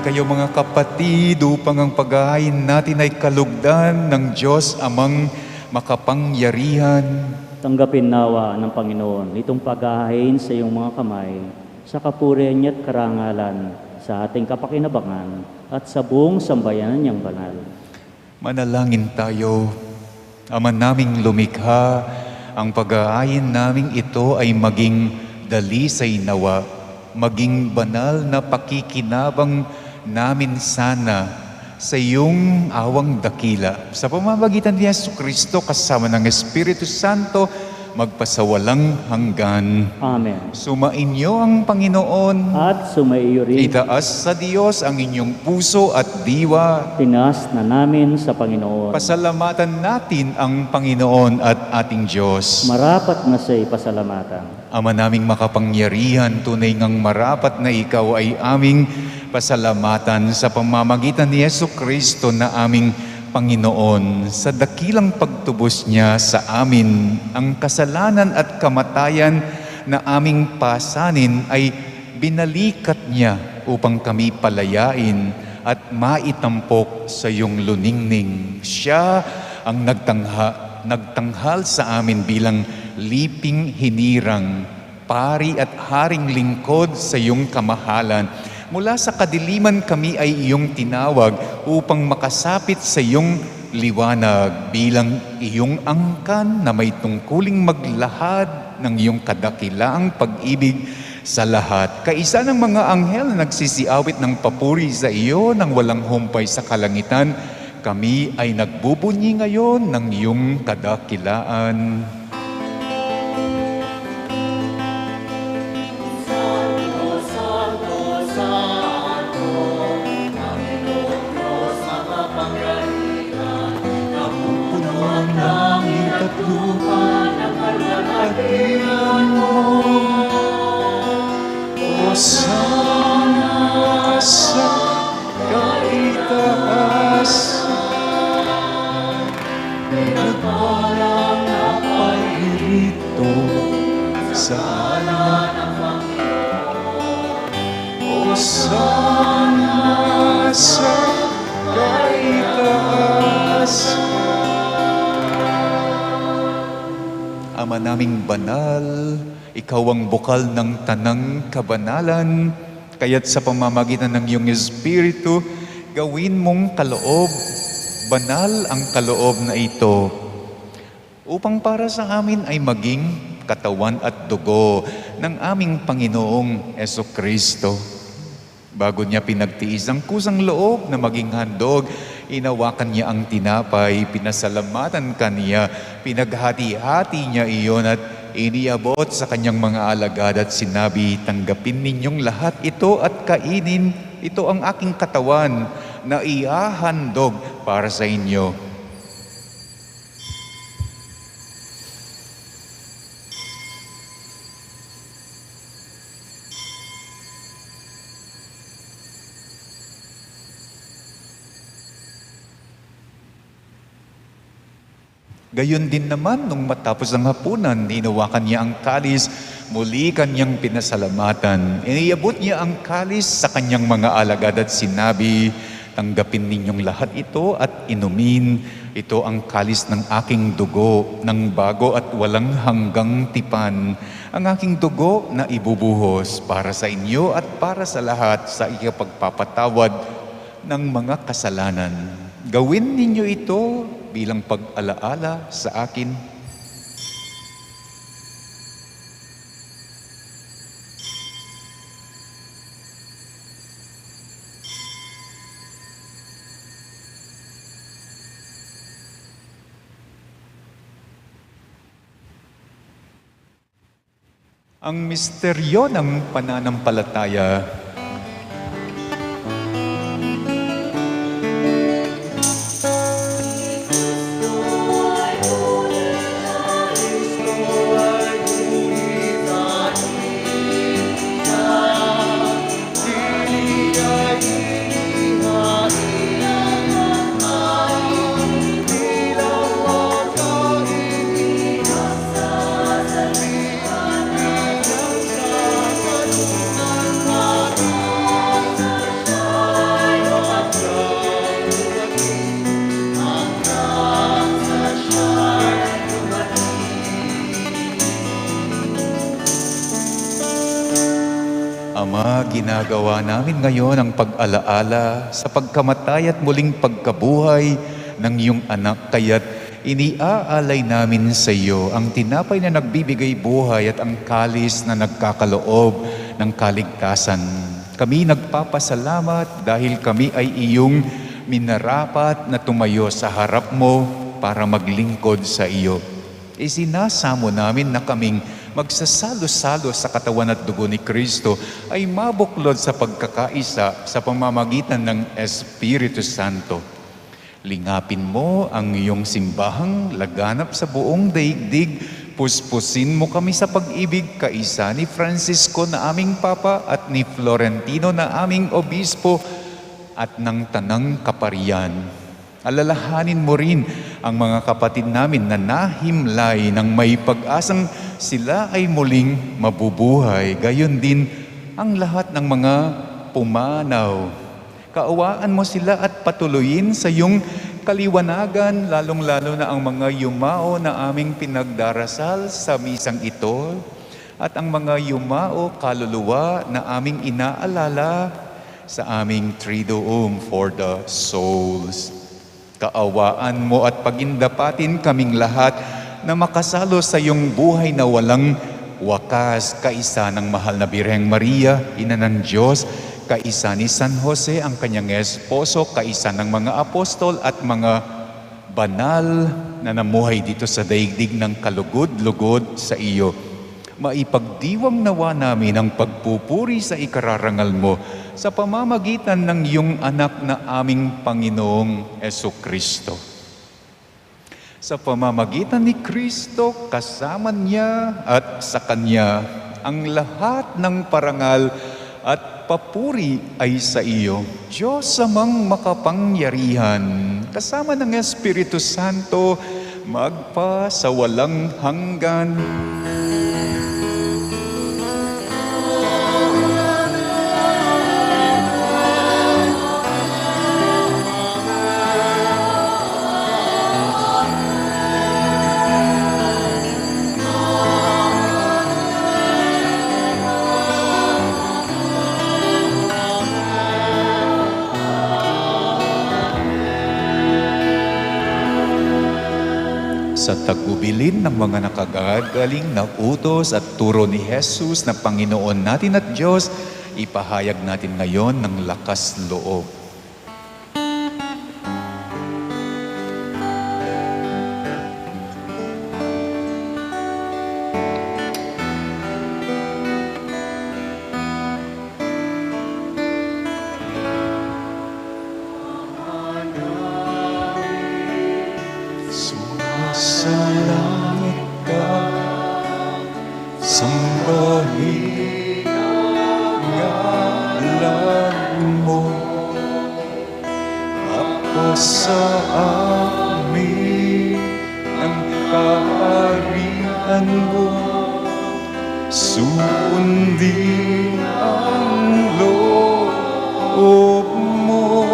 kayo mga kapatid upang ang paghahain natin ay kalugdan ng Diyos Amang makapangyarihan. Tanggapin nawa ng Panginoon itong paghahain sa iyong mga kamay sa kapurihan niya at karangalan sa ating kapakinabangan at sa buong sambayanan niyang banal. Manalangin tayo. Ama naming lumikha, ang paghahain naming ito ay maging dalisay nawa, maging banal na pakikinabang namin sana sa iyong awang dakila. Sa pamamagitan ni Jesucristo kasama ng Espiritu Santo, magpasawalang hanggan. Amen. Sumainyo ang Panginoon. At sumaiyo rin, Itaas sa Diyos ang inyong puso at diwa. tinas na namin sa Panginoon. Pasalamatan natin ang Panginoon at ating Diyos. Marapat na siya'y pasalamatan. Ama naming makapangyarihan, tunay ngang marapat na ikaw ay aming pasalamatan sa pamamagitan ni Jesucristo na aming Panginoon. Sa dakilang pagtubos niya sa amin, ang kasalanan at kamatayan na aming pasanin ay binalikat niya upang kami palayain at maitampok sa iyong luningning. Siya ang nagtanghal sa amin bilang liping hinirang, pari at haring lingkod sa iyong kamahalan. Mula sa kadiliman kami ay iyong tinawag upang makasapit sa iyong liwanag bilang iyong angkan na may tungkuling maglahad ng iyong kadakilaang pag-ibig sa lahat. Kaisa ng mga anghel na nagsisiawit ng papuri sa iyo nang walang humpay sa kalangitan, kami ay nagbubunyi ngayon ng iyong kadakilaan. Hosana sa kaitaas, pinagpalang na paririto sa ala ng Panginoon. Hosana sa kaitaas. Ama naming banal, ikaw ang bukal ng tanang kabanalan, kaya't sa pamamagitan ng iyong Espiritu, gawin mong kaloob, banal ang kaloob na ito, upang para sa amin ay maging katawan at dugo ng aming Panginoong Jesucristo. Bago niya pinagtiis ang kusang loob na maging handog, inawakan niya ang tinapay, pinasalamatan kaniya, pinaghati-hati niya iyon at iniabot sa kanyang mga alagad at sinabi, tanggapin ninyong lahat ito at kainin. Ito ang aking katawan na ihahandog para sa inyo. Gayon din naman, nung matapos ang hapunan, inawakan niya ang kalis, muli kanyang pinasalamatan. Iniabot niya ang kalis sa kanyang mga alagad at sinabi, tanggapin ninyong lahat ito at inumin. Ito ang kalis ng aking dugo, ng bago at walang hanggang tipan. Ang aking dugo na ibubuhos para sa inyo at para sa lahat sa ikapagpapatawad ng mga kasalanan. Gawin ninyo ito bilang pag-alaala sa akin. Ang misteryo ng pananampalataya. Ama, ginagawa namin ngayon ang pag-alaala sa pagkamatay at muling pagkabuhay ng iyong anak. Kaya't iniaalay namin sa iyo ang tinapay na nagbibigay buhay at ang kalis na nagkakaloob ng kaligtasan. Kami nagpapasalamat dahil kami ay iyong minarapat na tumayo sa harap mo para maglingkod sa iyo. Isinasamo namin na kaming magsasalo-salo sa katawan at dugo ni Kristo ay mabuklod sa pagkakaisa sa pamamagitan ng Espiritu Santo. Lingapin mo ang iyong simbahang laganap sa buong daigdig. Puspusin mo kami sa pag-ibig kaisa ni Francisco na aming Papa at ni Florentino na aming Obispo at ng Tanang Kaparian. Alalahanin mo rin ang mga kapatid namin na nahimlay ng may pag-asang sila ay muling mabubuhay. Gayon din ang lahat ng mga pumanaw. Kaawaan mo sila at patuloyin sa iyong kaliwanagan, lalong-lalo na ang mga yumao na aming pinagdarasal sa misang ito at ang mga yumao kaluluwa na aming inaalala sa aming Triduum for the souls. Kaawaan mo at pagindapatin kaming lahat na makasalo sa iyong buhay na walang wakas, kaisa ng mahal na Birheng Maria, Ina ng Diyos, kaisa ni San Jose, ang kanyang esposo, kaisa ng mga apostol at mga banal na namuhay dito sa daigdig ng kalugod-lugod sa iyo. Maipagdiwang nawa namin ang pagpupuri sa ikararangal mo sa pamamagitan ng iyong anak na aming Panginoong Jesucristo. Sa pamamagitan ni Kristo, kasama niya at sa Kanya, ang lahat ng parangal at papuri ay sa iyo, Diyos amang makapangyarihan, kasama ng Espiritu Santo, magpa sa walang hanggan. Sa tagubilin ng mga nakagagaling na utos at turo ni Jesus na Panginoon natin at Diyos, ipahayag natin ngayon ng lakas loob. Sa langit ka, sambahin ang ngalan mo. Apo sa amin ang kaharian mo. Sundin ang loob mo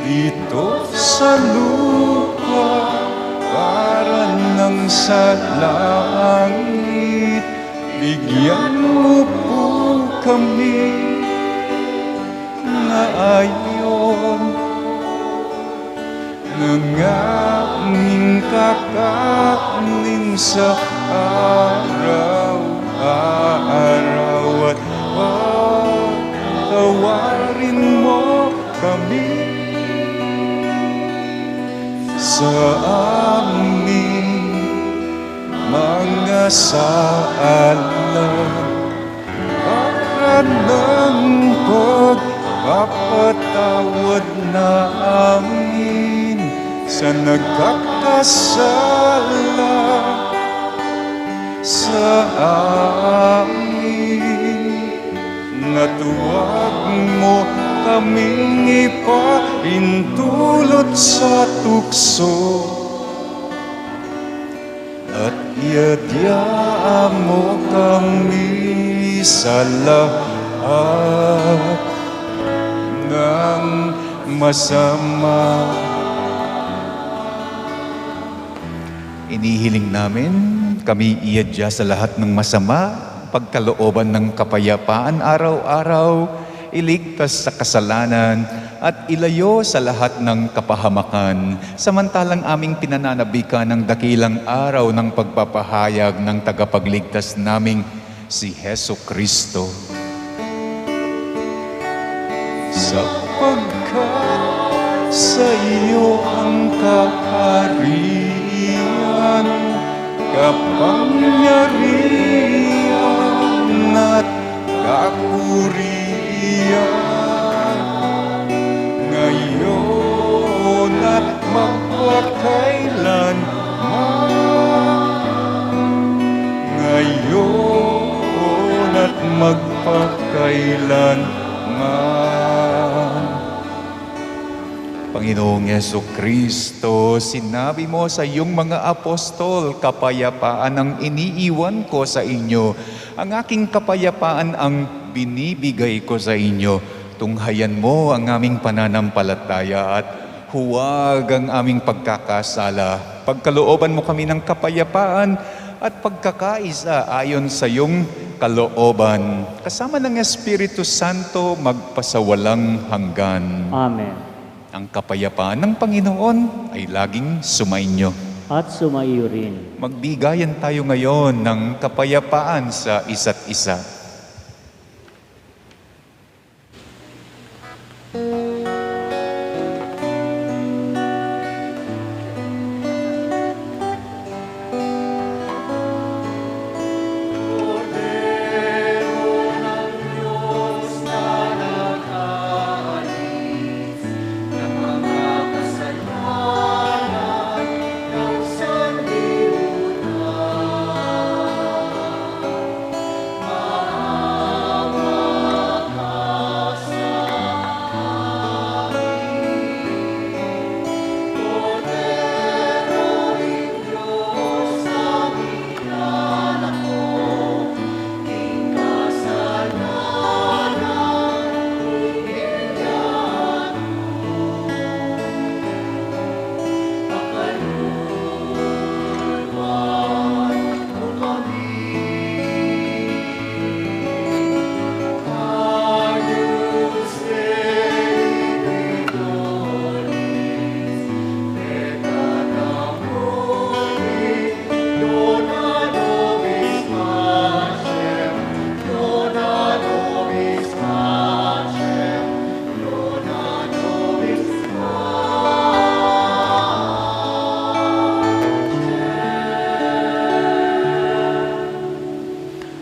dito sa lupa para nang sa langit. Bigyan mo po kami ngayon ng aming kakanin sa araw-araw at patawarin mo kami sa aming mga sala para ng pagpapatawad namin sa nagkakasala sa amin. At huwag mo kaming ipahintulot sa tukso at iadya mo kami sa lahat ng masama. Inihiling namin kami iadya sa lahat ng masama pagkalooban ng kapayapaan araw-araw, iligtas sa kasalanan, at ilayo sa lahat ng kapahamakan, samantalang aming pinananabikan ng dakilang araw ng pagpapahayag ng tagapagligtas naming si Hesu Kristo. Sapagkat sa iyo ang kaharian, kapangyarihan at kapurihan, ngayon at magpakailanman, ngayon at magpakailanman. Panginoong Yesu Kristo, sinabi mo sa iyong mga apostol, kapayapaan ang iniiwan ko sa inyo. Ang aking kapayapaan ang binibigay ko sa inyo. Tunghayan mo ang aming pananampalataya at huwag ang aming pagkakasala. Pagkalooban mo kami ng kapayapaan at pagkakaisa ayon sa iyong kalooban. Kasama ng Espiritu Santo magpasawalang hanggan. Amen. Ang kapayapaan ng Panginoon ay laging sumainyo. At sumaiyo rin. Magbigayan tayo ngayon ng kapayapaan sa isa't isa.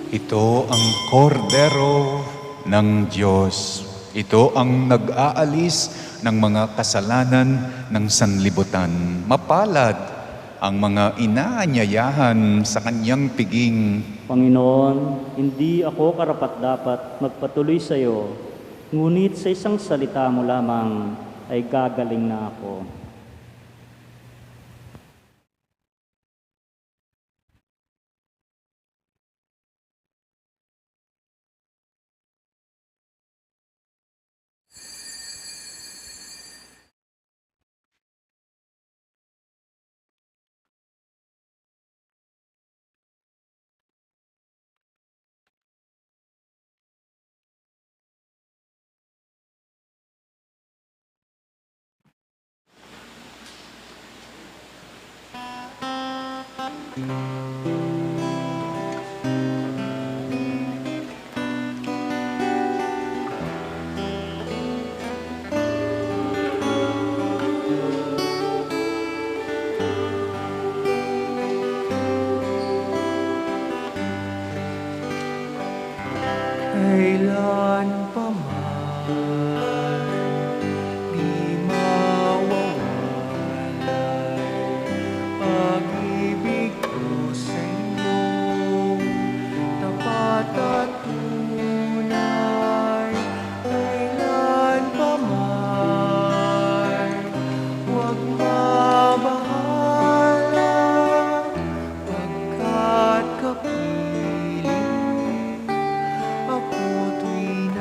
Ito ang kordero ng Diyos. Ito ang nag-aalis ng mga kasalanan ng sanlibutan. Mapalad ang mga inaanyayahan sa kanyang piging. Panginoon, hindi ako karapat-dapat magpatuloy sa iyo, ngunit sa isang salita mo lamang ay gagaling na ako. Kailan pa man di mawawalay pag-ibig ko sa iyo, tapat at tunay. Kailan pa man huwag mabahala, pagkat kapiling ako tuwinay.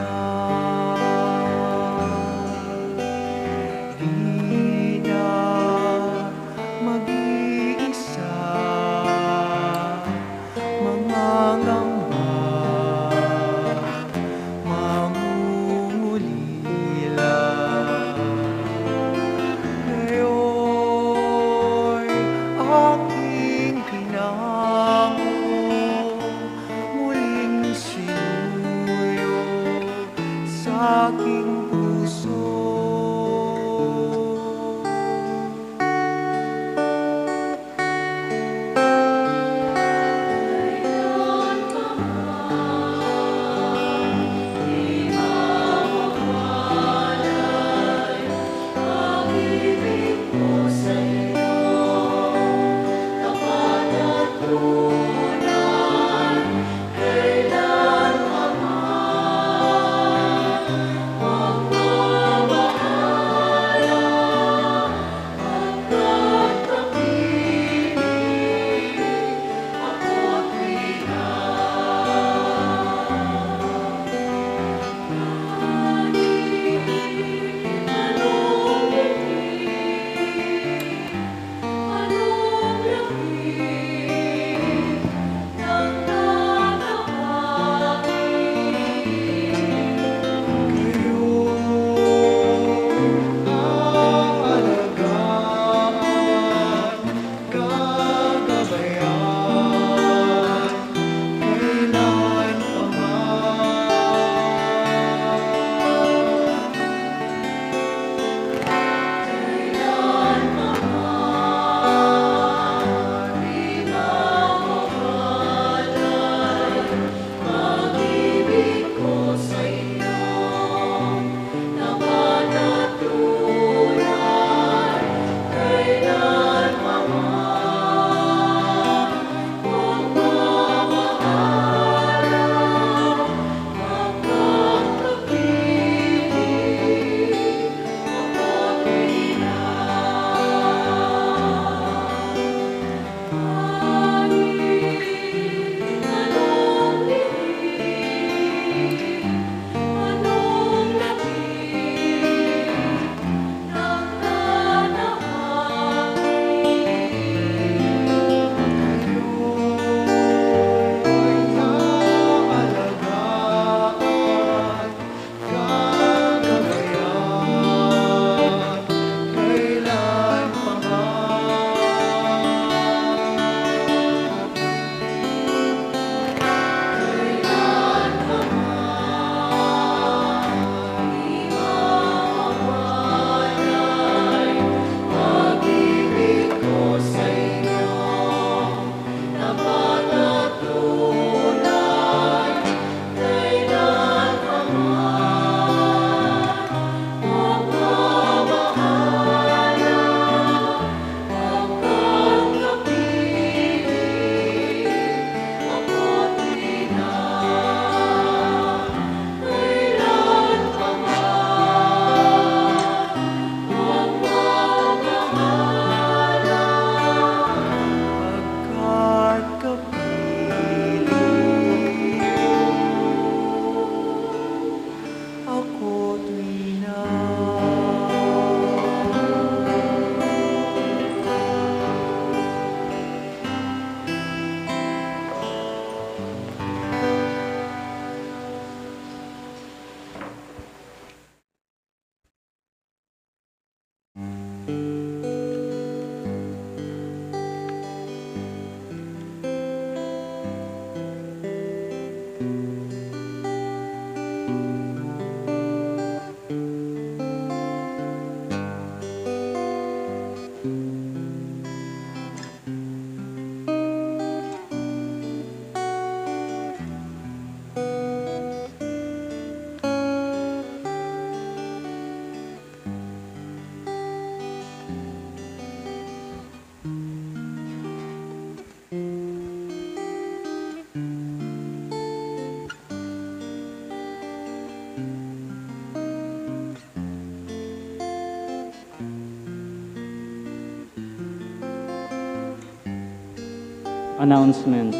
announcement.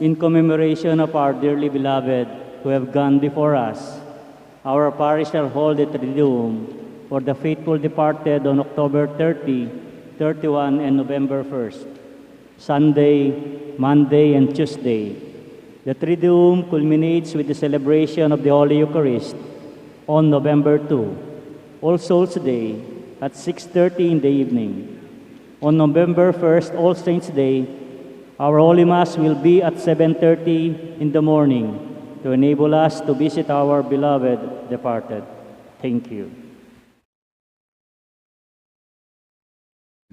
In commemoration of our dearly beloved who have gone before us, our parish shall hold a Triduum for the faithful departed on October 30, 31, and November 1st, Sunday, Monday, and Tuesday. The Triduum culminates with the celebration of the Holy Eucharist on November 2, All Souls Day, at 6:30 in the evening. On November 1st, All Saints' Day, our Holy Mass will be at 7:30 in the morning to enable us to visit our beloved departed. Thank you.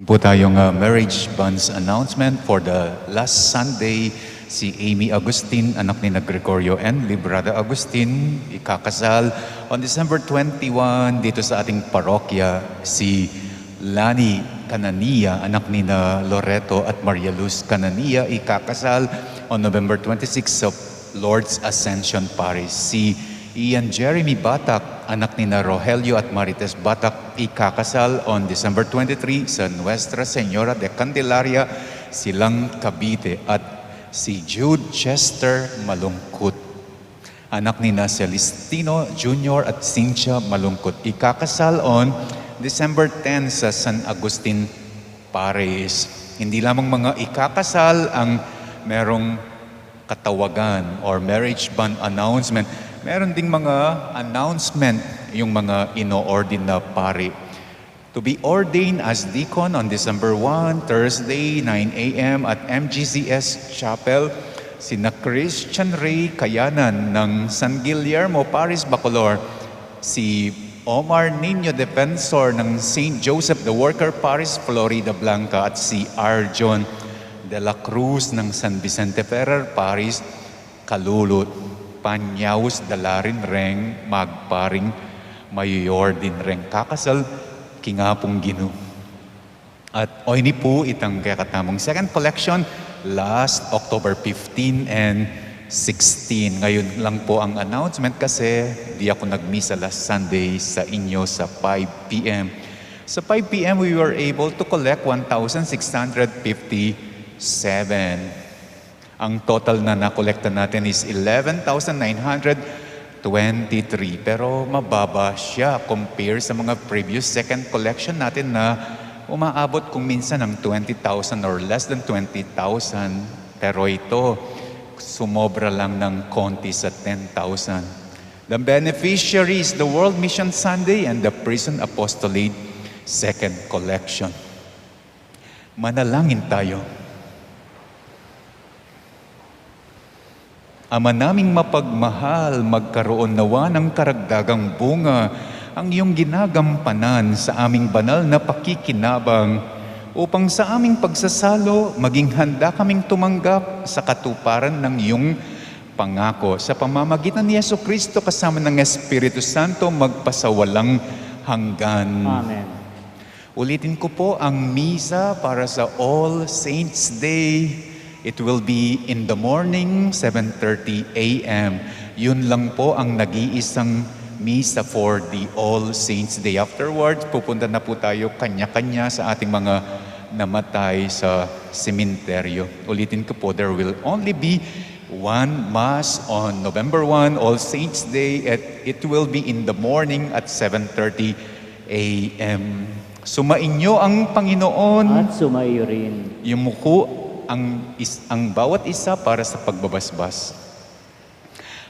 Po tayong marriage buns announcement for the last Sunday. Si Amy Agustin, anak ni Gregorio and Librada Agustin, ikakasal on December 21 dito sa ating parokya. Si Lani Canania, anak ni Loreto at Maria Luz Canania, ikakasal on November 26 sa Lord's Ascension Parish. Si Ian Jeremy Batak, anak ni Rogelio at Marites Batak, ikakasal on December 23 sa Nuestra Señora de Candelaria, Silang Cavite. At si Jude Chester Malungkot, anak ni Celestino Jr. at Cynthia Malungkot, ikakasal on December 10 sa San Agustin Parish. Hindi lamang mga ikakasal ang merong katawagan or marriage band announcement, meron ding mga announcement yung mga ino-ordin na pari. To be ordained as deacon on December 1, Thursday, 9 a.m. at MGCS Chapel, sina Christian Ray Kayanan ng San Guillermo Parish, Bacolor, si Omar Nino Defensor ng St. Joseph the Worker Parish, Florida Blanca, at si Arjon de la Cruz ng San Vicente Ferrer Parish, Kalulot, Panyaus Dalarin Reng, Magparing Mayor din Reng, kakasal Kingapong Gino. At oini po itang kakatamong second collection last October 15 and 16. Ngayon lang po ang announcement kasi di ako nagmisa last Sunday sa inyo sa 5 p.m. Sa 5 p.m. we were able to collect 1,657. Ang total na nakolekta natin is 11,923. Pero mababa siya compare sa mga previous second collection natin na umaabot kung minsan ng 20,000 or less than 20,000. Pero ito, sumobra lang ng konti sa 10,000. The beneficiaries, the World Mission Sunday and the Prison Apostolate second collection. Manalangin tayo. Ama naming mapagmahal, magkaroon nawa ng karagdagang bunga ang iyong ginagampanan sa aming banal na pakikinabang upang sa aming pagsasalo maging handa kaming tumanggap sa katuparan ng iyong pangako. Sa pamamagitan ni Jesucristo kasama ng Espiritu Santo magpasawalang hanggan. Amen. Ulitin ko po ang misa para sa All Saints Day. It will be in the morning, 7:30 a.m. Yun lang po ang nag-iisang misa for the All Saints Day. Afterwards, pupunta na po tayo kanya-kanya sa ating mga namatay sa sementeryo. Ulitin ko po, there will only be one Mass on November 1, All Saints Day, at it will be in the morning at 7:30 a.m. Sumainyo ang Panginoon. At sumayo rin. Yumuko ang bawat isa para sa pagbabasbas.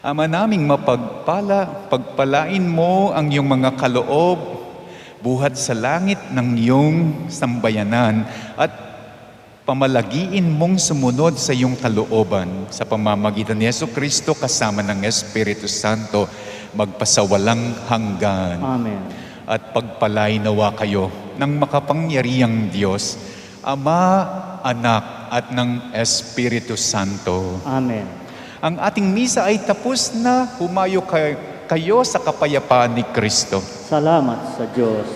Ama naming mapagpala, pagpalain mo ang iyong mga kaloob, buhat sa langit ng iyong sambayanan, at pamalagiin mong sumunod sa iyong kalooban sa pamamagitan ni Jesucristo kasama ng Espiritu Santo, magpasawalang hanggan. Amen. At pagpalain nawa kayo ng makapangyarihang Diyos, Ama, Anak, at ng Espiritu Santo. Amen. Ang ating misa ay tapos na. Humayo kayo sa kapayapaan ni Kristo. Salamat sa Diyos.